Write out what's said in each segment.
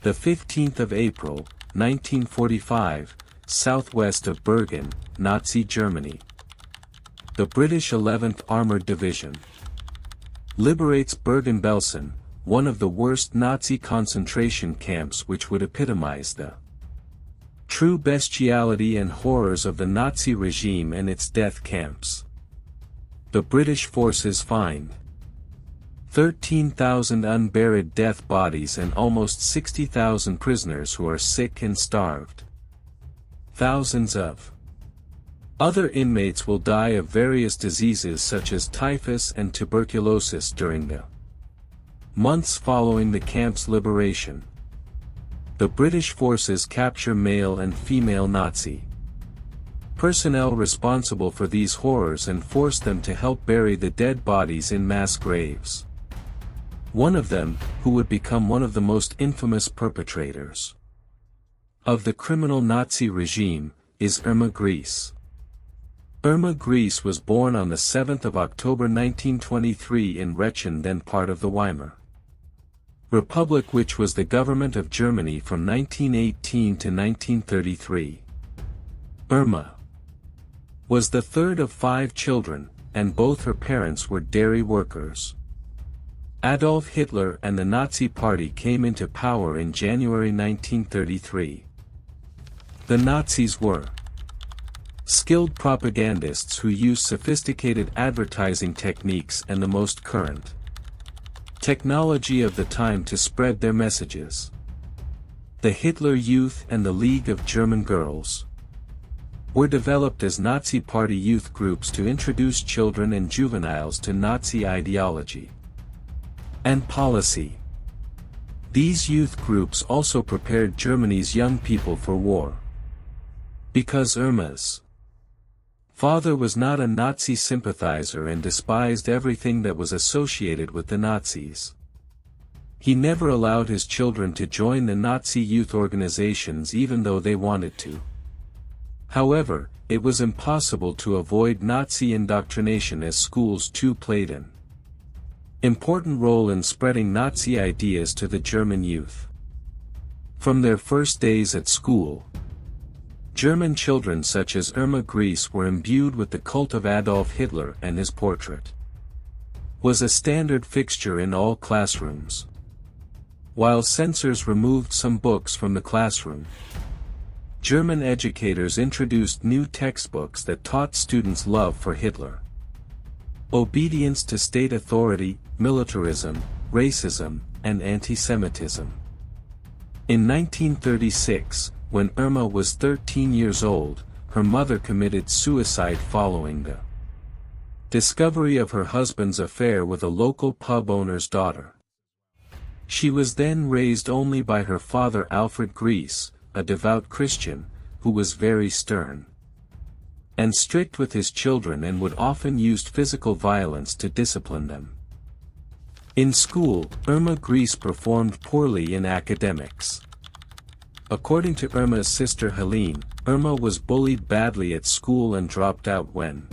The 15th of April, 1945, southwest of Bergen, Nazi Germany. The British 11th Armored Division liberates Bergen-Belsen, one of the worst Nazi concentration camps, which would epitomize the true bestiality and horrors of the Nazi regime and its death camps. The British forces find 13,000 unburied death bodies and almost 60,000 prisoners who are sick and starved. Thousands of other inmates will die of various diseases such as typhus and tuberculosis during the months following the camp's liberation. The British forces capture male and female Nazi personnel responsible for these horrors and force them to help bury the dead bodies in mass graves. One of them, who would become one of the most infamous perpetrators of the criminal Nazi regime, is Irma Grese. Irma Grese was born on the 7th of October 1923 in Rechen, then part of the Weimar Republic, which was the government of Germany from 1918 to 1933. Irma was the third of 5 children, and both her parents were dairy workers. Adolf Hitler and the Nazi Party came into power in January 1933. The Nazis were skilled propagandists who used sophisticated advertising techniques and the most current technology of the time to spread their messages. The Hitler Youth and the League of German Girls were developed as Nazi Party youth groups to introduce children and juveniles to Nazi ideology and policy. These youth groups also prepared Germany's young people for war. Because Irma's father was not a Nazi sympathizer and despised everything that was associated with the Nazis, he never allowed his children to join the Nazi youth organizations even though they wanted to. However, it was impossible to avoid Nazi indoctrination, as schools too played an important role in spreading Nazi ideas to the German youth. From their first days at school, German children such as Irma Grese were imbued with the cult of Adolf Hitler, and his portrait was a standard fixture in all classrooms. While censors removed some books from the classroom, German educators introduced new textbooks that taught students love for Hitler, obedience to state authority, militarism, racism, and anti-Semitism. In 1936, when Irma was 13 years old, her mother committed suicide following the discovery of her husband's affair with a local pub owner's daughter. She was then raised only by her father Alfred Grese, a devout Christian, who was very stern and strict with his children and would often use physical violence to discipline them. In school, Irma Grese performed poorly in academics. According to Irma's sister Helene, Irma was bullied badly at school and dropped out when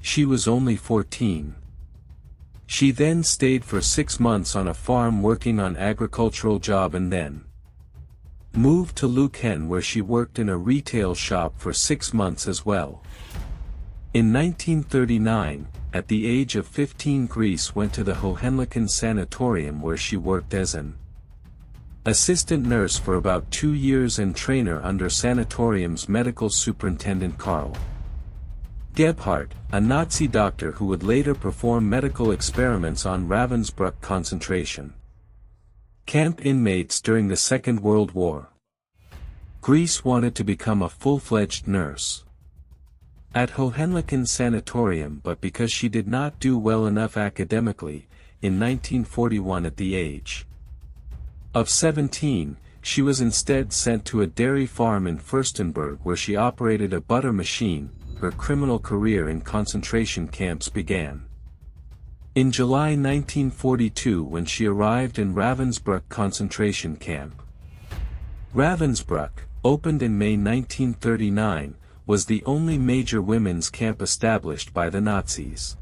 she was only 14. She then stayed for 6 months on a farm working on agricultural job and then moved to Leuven, where she worked in a retail shop for 6 months as well. In 1939, at the age of 15, Grese went to the Hohenlichen Sanatorium, where she worked as an assistant nurse for about 2 years and trainer under sanatorium's medical superintendent Karl Gebhardt, a Nazi doctor who would later perform medical experiments on Ravensbrück Concentration Camp inmates during the Second World War. Grese wanted to become a full-fledged nurse at Hohenlichen Sanatorium, but because she did not do well enough academically, in 1941 at the age of 17, she was instead sent to a dairy farm in Fürstenberg where she operated a butter machine. Her criminal career in concentration camps began in July 1942 when she arrived in Ravensbrück Concentration Camp. Ravensbrück, opened in May 1939, was the only major women's camp established by the Nazis.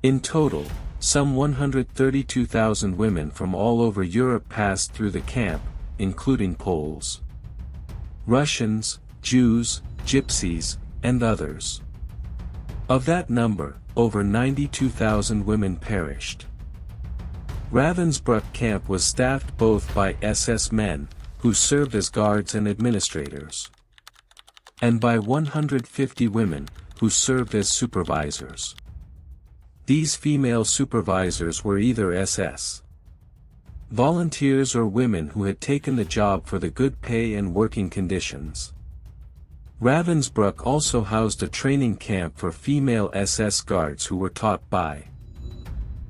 In total, Some 132,000 women from all over Europe passed through the camp, including Poles, Russians, Jews, Gypsies, and others. Of that number, over 92,000 women perished. Ravensbrück camp was staffed both by SS men, who served as guards and administrators, and by 150 women, who served as supervisors. These female supervisors were either SS volunteers or women who had taken the job for the good pay and working conditions. Ravensbrück also housed a training camp for female SS guards who were taught by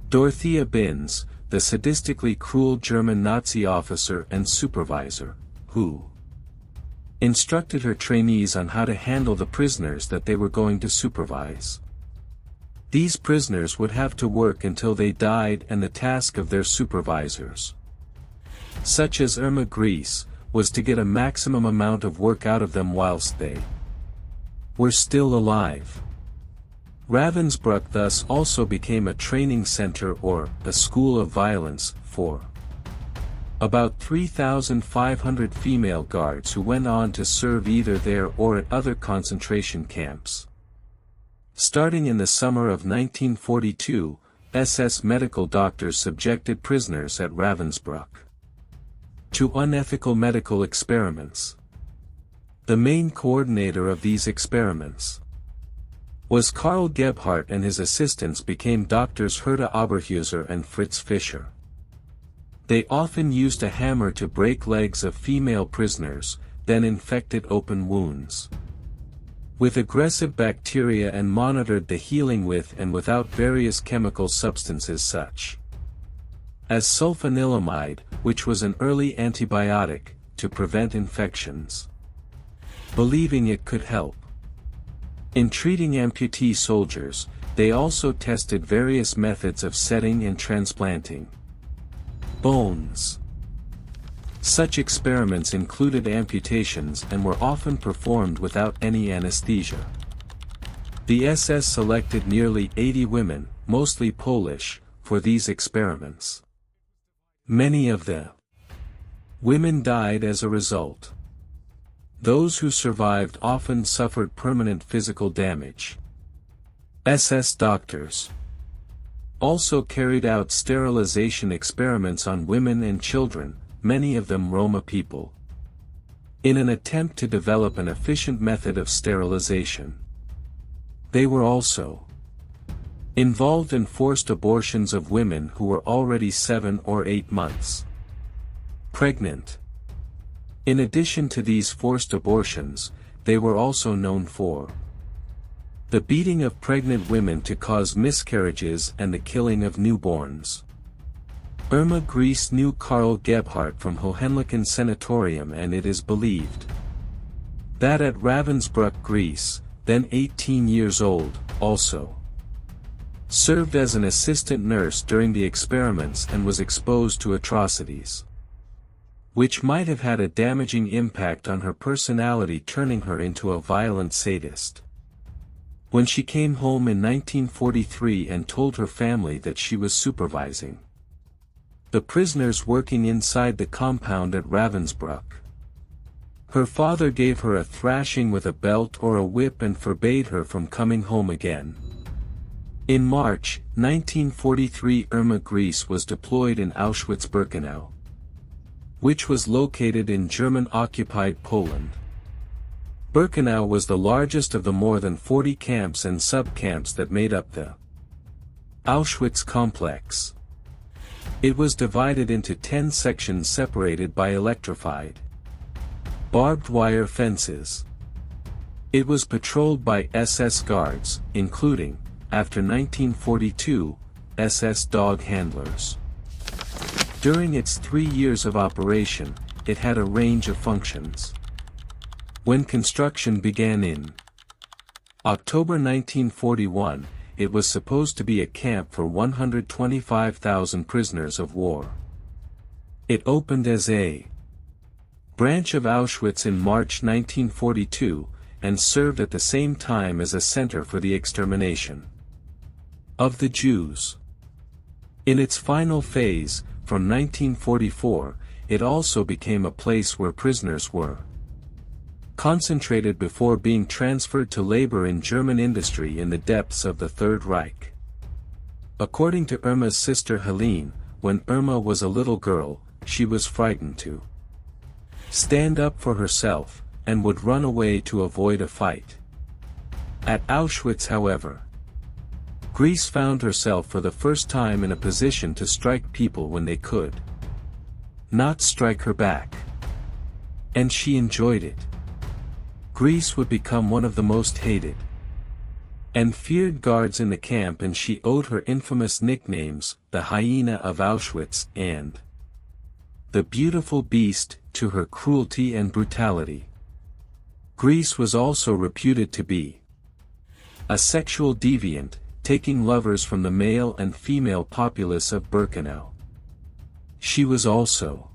Dorothea Binz, the sadistically cruel German Nazi officer and supervisor, who instructed her trainees on how to handle the prisoners that they were going to supervise. These prisoners would have to work until they died, and the task of their supervisors, such as Irma Grese, was to get a maximum amount of work out of them whilst they were still alive. Ravensbrück thus also became a training center or a school of violence for about 3,500 female guards who went on to serve either there or at other concentration camps. Starting in the summer of 1942, SS medical doctors subjected prisoners at Ravensbrück to unethical medical experiments. The main coordinator of these experiments was Karl Gebhardt, and his assistants became doctors Herta Oberhauser and Fritz Fischer. They often used a hammer to break legs of female prisoners, then infected open wounds with aggressive bacteria and monitored the healing with and without various chemical substances such as sulfanilamide, which was an early antibiotic, to prevent infections, believing it could help. In treating amputee soldiers, they also tested various methods of setting and transplanting bones. Such experiments included amputations and were often performed without any anesthesia. The SS selected nearly 80 women, mostly Polish, for these experiments. Many of the women died as a result. Those who survived often suffered permanent physical damage. SS doctors also carried out sterilization experiments on women and children, many of them Roma people, in an attempt to develop an efficient method of sterilization. They were also involved in forced abortions of women who were already 7 or 8 months pregnant. In addition to these forced abortions, they were also known for the beating of pregnant women to cause miscarriages and the killing of newborns. Irma Grese knew Karl Gebhardt from Hohenlohen Sanatorium, and it is believed that at Ravensbrück Grese, then 18 years old, also served as an assistant nurse during the experiments and was exposed to atrocities, which might have had a damaging impact on her personality, turning her into a violent sadist. When she came home in 1943 and told her family that she was supervising the prisoners working inside the compound at Ravensbrück, her father gave her a thrashing with a belt or a whip and forbade her from coming home again. In March 1943, Irma Grese was deployed in Auschwitz Birkenau, which was located in German-occupied Poland. Birkenau was the largest of the more than 40 camps and sub-camps that made up the Auschwitz complex. It was divided into 10 sections separated by electrified barbed wire fences. It was patrolled by SS guards, including, after 1942, SS dog handlers. During its 3 years of operation, it had a range of functions. When construction began in October 1941, it was supposed to be a camp for 125,000 prisoners of war. It opened as a branch of Auschwitz in March 1942, and served at the same time as a center for the extermination of the Jews. In its final phase, from 1944, it also became a place where prisoners were concentrated before being transferred to labor in German industry in the depths of the Third Reich. According to Irma's sister Helene, when Irma was a little girl, she was frightened to stand up for herself, and would run away to avoid a fight. At Auschwitz, however, Grese found herself for the first time in a position to strike people when they could not strike her back. And she enjoyed it. Grese would become one of the most hated and feared guards in the camp, and she owed her infamous nicknames, the Hyena of Auschwitz and the Beautiful Beast, to her cruelty and brutality. Grese was also reputed to be a sexual deviant, taking lovers from the male and female populace of Birkenau. She was also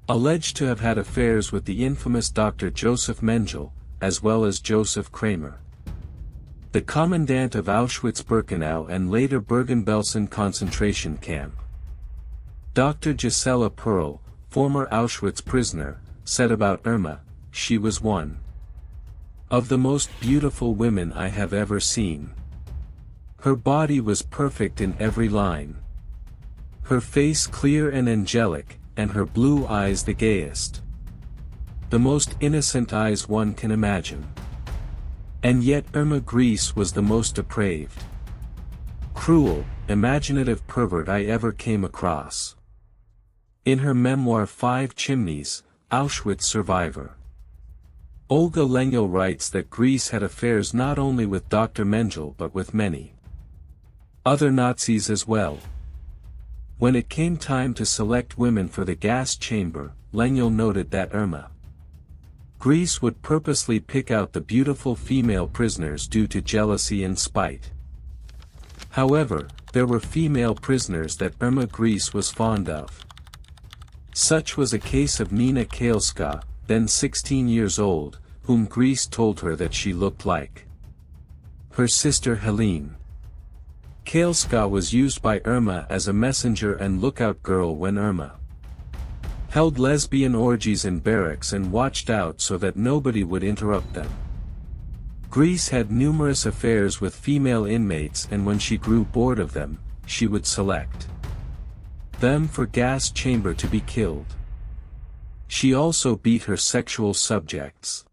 alleged to have had affairs with the infamous Dr. Joseph Mengele, as well as Joseph Kramer, the commandant of Auschwitz-Birkenau and later Bergen-Belsen concentration camp. Dr. Gisela Perl, former Auschwitz prisoner, said about Irma, "She was one of the most beautiful women I have ever seen. Her body was perfect in every line. Her face clear and angelic, and her blue eyes the gayest. The most innocent eyes one can imagine. And yet Irma Grese was the most depraved, cruel, imaginative pervert I ever came across." In her memoir 5 Chimneys, Auschwitz Survivor, Olga Lengyel writes that Grese had affairs not only with Dr. Mengele but with many other Nazis as well. When it came time to select women for the gas chamber, Lengyel noted that Irma Grese would purposely pick out the beautiful female prisoners due to jealousy and spite. However, there were female prisoners that Irma Grese was fond of. Such was a case of Nina Kaelska, then 16 years old, whom Grese told her that she looked like her sister Helene. Kaelska was used by Irma as a messenger and lookout girl when Irma held lesbian orgies in barracks and watched out so that nobody would interrupt them. Grese had numerous affairs with female inmates, and when she grew bored of them, she would select them for gas chamber to be killed. She also beat her sexual subjects.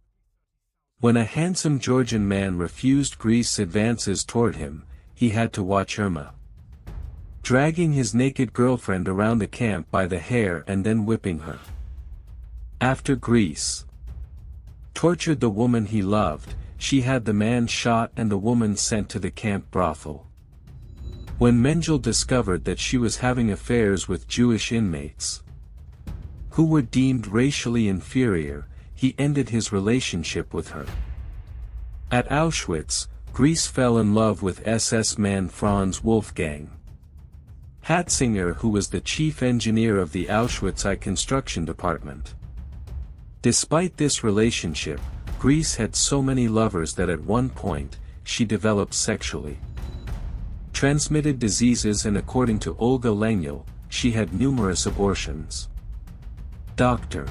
When a handsome Georgian man refused Grese's advances toward him, he had to watch Irma dragging his naked girlfriend around the camp by the hair and then whipping her. After Grese tortured the woman he loved, she had the man shot and the woman sent to the camp brothel. When Mengele discovered that she was having affairs with Jewish inmates who were deemed racially inferior, he ended his relationship with her. At Auschwitz, Grese fell in love with SS man Franz Wolfgang Hatzinger, who was the chief engineer of the Auschwitz I construction department. Despite this relationship, Grese had so many lovers that at one point, she developed sexually transmitted diseases, and according to Olga Lengyel, she had numerous abortions. Dr.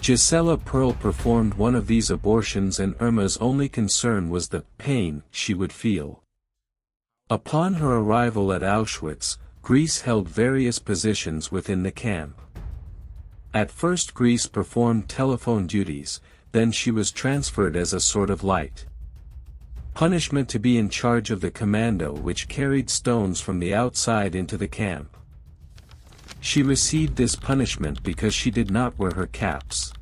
Gisela Perl performed one of these abortions, and Irma's only concern was the pain she would feel. Upon her arrival at Auschwitz, Grese held various positions within the camp. At first Grese performed telephone duties, then she was transferred as a sort of light punishment to be in charge of the commando which carried stones from the outside into the camp. She received this punishment because she did not wear her caps.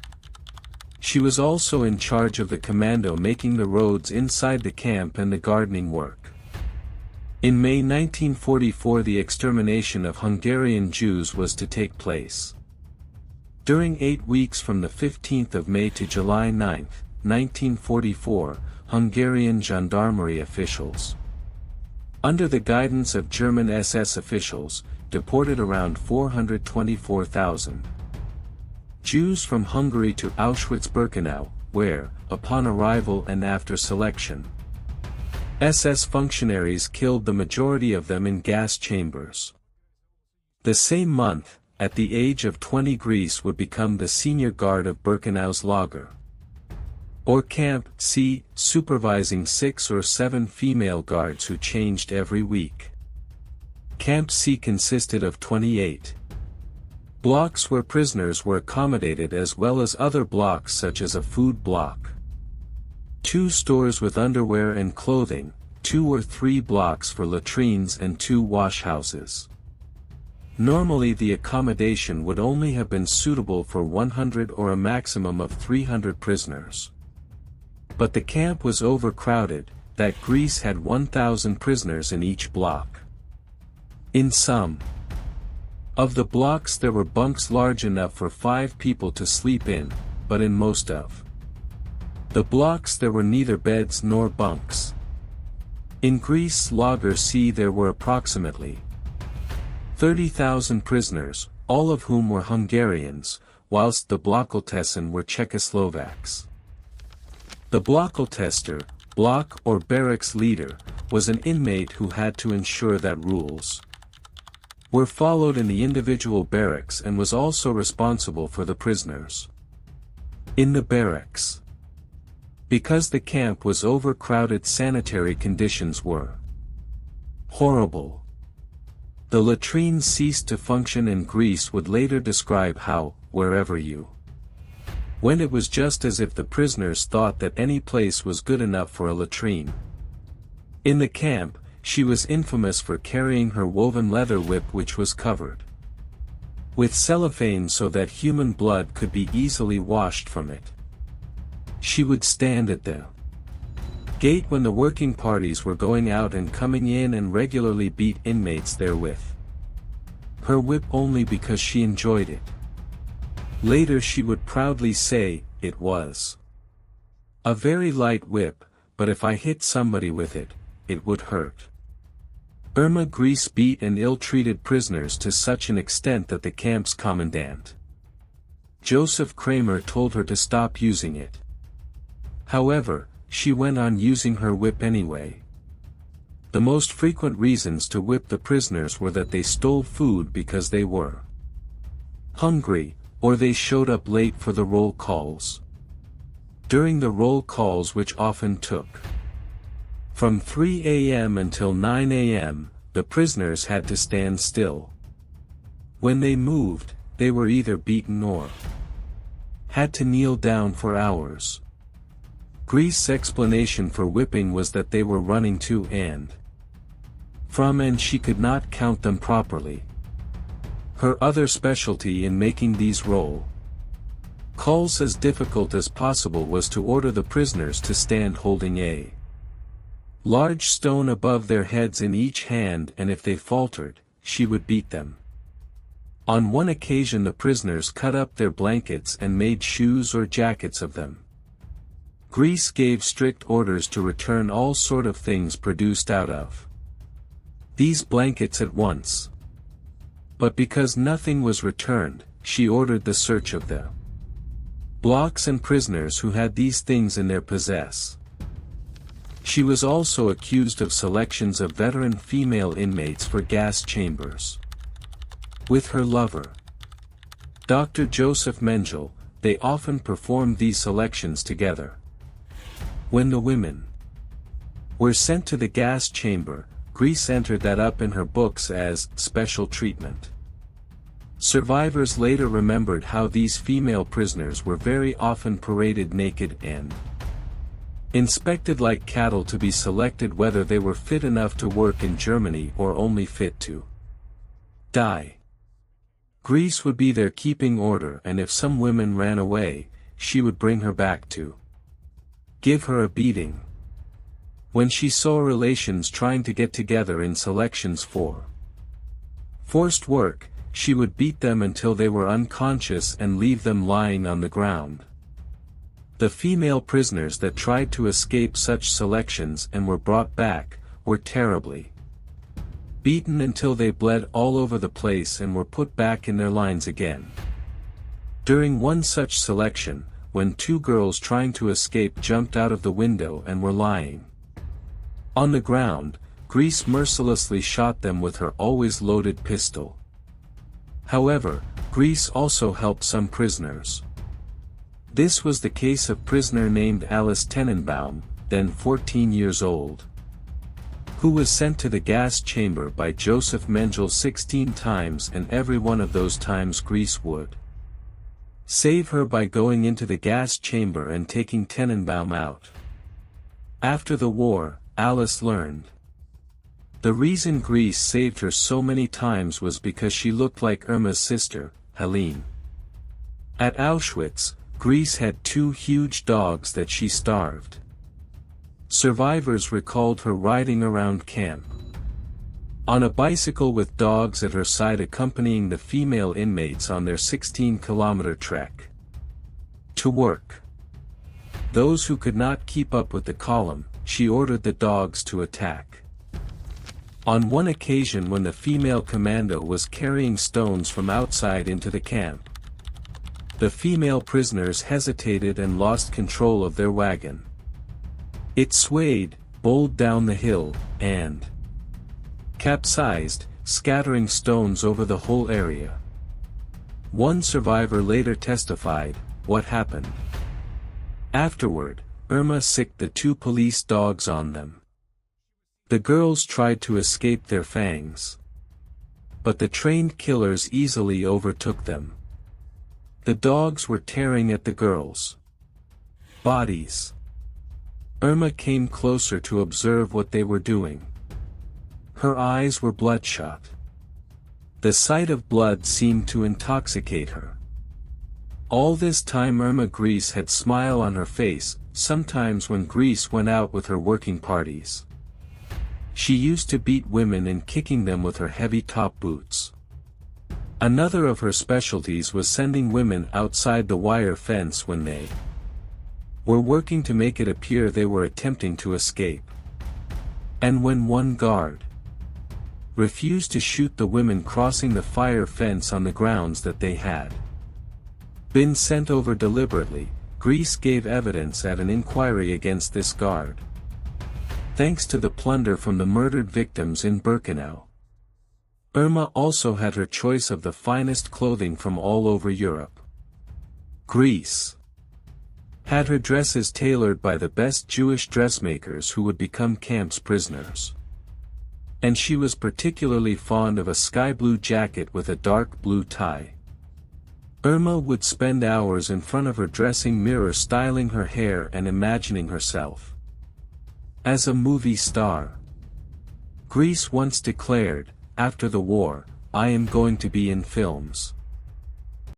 She was also in charge of the commando making the roads inside the camp and the gardening work. In May 1944, the extermination of Hungarian Jews was to take place. During 8 weeks from the 15th of May to July 9, 1944, Hungarian gendarmerie officials, under the guidance of German SS officials, deported around 424,000 Jews from Hungary to Auschwitz-Birkenau, where, upon arrival and after selection, SS functionaries killed the majority of them in gas chambers. The same month, at the age of 20, Grese would become the senior guard of Birkenau's lager or Camp C, supervising 6 or 7 female guards who changed every week. Camp C consisted of 28 blocks where prisoners were accommodated, as well as other blocks such as a food block, 2 stores with underwear and clothing, 2 or 3 blocks for latrines, and 2 wash houses. Normally the accommodation would only have been suitable for 100 or a maximum of 300 prisoners. But the camp was overcrowded, that Grese had 1,000 prisoners in each block. In some of the blocks there were bunks large enough for 5 people to sleep in, but in most of the blocks there were neither beds nor bunks. In Grese's lager C there were approximately 30,000 prisoners, all of whom were Hungarians, whilst the Blockeltessen were Czechoslovaks. The Blockeltester, block or barracks leader, was an inmate who had to ensure that rules were followed in the individual barracks and was also responsible for the prisoners in the barracks. Because the camp was overcrowded, sanitary conditions were horrible. The latrines ceased to function, and Grese would later describe how, wherever you went, it was just as if the prisoners thought that any place was good enough for a latrine. In the camp, she was infamous for carrying her woven leather whip, which was covered with cellophane so that human blood could be easily washed from it. She would stand at the gate when the working parties were going out and coming in and regularly beat inmates therewith her whip only because she enjoyed it. Later she would proudly say, "It was a very light whip, but if I hit somebody with it, it would hurt." Irma Grese beat and ill-treated prisoners to such an extent that the camp's commandant, Joseph Kramer, told her to stop using it. However, she went on using her whip anyway. The most frequent reasons to whip the prisoners were that they stole food because they were hungry, or they showed up late for the roll calls. During the roll calls, which often took from 3 a.m. until 9 a.m., the prisoners had to stand still. When they moved, they were either beaten or had to kneel down for hours. Grese's explanation for whipping was that they were running to and from, and she could not count them properly. Her other specialty in making these roll calls as difficult as possible was to order the prisoners to stand holding a large stone above their heads in each hand, and if they faltered, she would beat them. On one occasion the prisoners cut up their blankets and made shoes or jackets of them. Grese gave strict orders to return all sort of things produced out of these blankets at once. But because nothing was returned, she ordered the search of the blocks and prisoners who had these things in their possess. She was also accused of selections of veteran female inmates for gas chambers. With her lover, Dr. Joseph Mengele, they often performed these selections together. When the women were sent to the gas chamber, Grese entered that up in her books as special treatment. Survivors later remembered how these female prisoners were very often paraded naked and inspected like cattle to be selected whether they were fit enough to work in Germany or only fit to die. Grese would be their keeping order, and if some women ran away, she would bring her back to give her a beating. When she saw relations trying to get together in selections for forced work, she would beat them until they were unconscious and leave them lying on the ground. The female prisoners that tried to escape such selections and were brought back, were terribly beaten until they bled all over the place and were put back in their lines again. During one such selection, when 2 girls trying to escape jumped out of the window and were lying On the ground, Grese mercilessly shot them with her always loaded pistol. However, Grese also helped some prisoners. This was the case of prisoner named Alice Tenenbaum, then 14 years old, who was sent to the gas chamber by Joseph Mengele 16 times, and every one of those times Grese would save her by going into the gas chamber and taking Tenenbaum out. After the war, Alice learned the reason Grese saved her so many times was because she looked like Irma's sister, Helene. At Auschwitz, Grese had 2 huge dogs that she starved. Survivors recalled her riding around camp on a bicycle with dogs at her side, accompanying the female inmates on their 16-kilometer trek to work. Those who could not keep up with the column, she ordered the dogs to attack. On one occasion, when the female commando was carrying stones from outside into the camp, the female prisoners hesitated and lost control of their wagon. It swayed, bowled down the hill, and capsized, scattering stones over the whole area. One survivor later testified, "What happened?" Afterward, Irma sicked the 2 police dogs on them. The girls tried to escape their fangs, but the trained killers easily overtook them. The dogs were tearing at the girls' bodies. Irma came closer to observe what they were doing. Her eyes were bloodshot. The sight of blood seemed to intoxicate her. All this time Irma Grese had a smile on her face, sometimes when Grese went out with her working parties. She used to beat women and kicking them with her heavy top boots. Another of her specialties was sending women outside the wire fence when they were working to make it appear they were attempting to escape. And when one guard refused to shoot the women crossing the fire fence on the grounds that they had been sent over deliberately, Grese gave evidence at an inquiry against this guard. Thanks to the plunder from the murdered victims in Birkenau, Irma also had her choice of the finest clothing from all over Europe. Grese had her dresses tailored by the best Jewish dressmakers who would become camp's prisoners. And she was particularly fond of a sky blue jacket with a dark blue tie. Irma would spend hours in front of her dressing mirror styling her hair and imagining herself as a movie star. Grese once declared, after the war, "I am going to be in films."